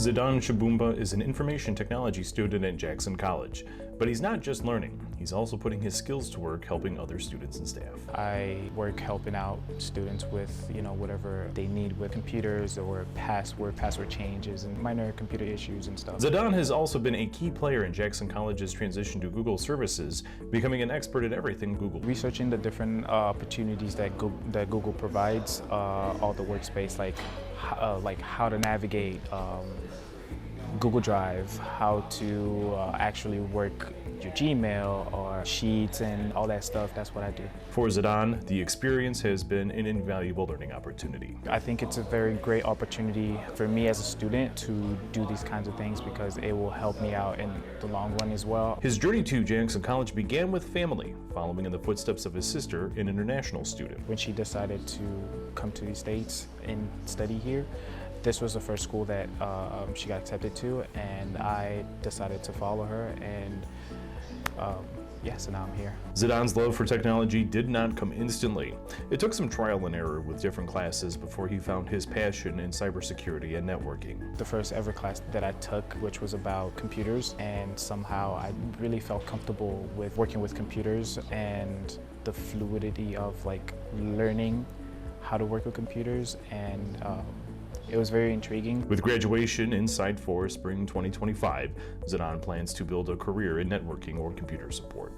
Zidane Tshibumba is an information technology student at Jackson College, but he's not just learning. He's also putting his skills to work helping other students and staff. I work helping out students with, whatever they need with computers or password changes and minor computer issues and stuff. Zidane has also been a key player in Jackson College's transition to Google services, becoming an expert at everything Google. Researching the different opportunities that Google provides, all the workspace, like how to navigate Google Drive, how to actually work your Gmail or Sheets and all that stuff. That's what I do. For Zidane, the experience has been an invaluable learning opportunity. I think it's a very great opportunity for me as a student to do these kinds of things because it will help me out in the long run as well. His journey to Jackson College began with family, following in the footsteps of his sister, an international student. When she decided to come to the States and study here, this was the first school that she got accepted to, and I decided to follow her, and so now I'm here. Zidane's love for technology did not come instantly. It took some trial and error with different classes before he found his passion in cybersecurity and networking. The first ever class that I took, which was about computers, and somehow I really felt comfortable with working with computers and the fluidity of learning how to work with computers, and it was very intriguing. With graduation in sight for spring 2025, Zidane plans to build a career in networking or computer support.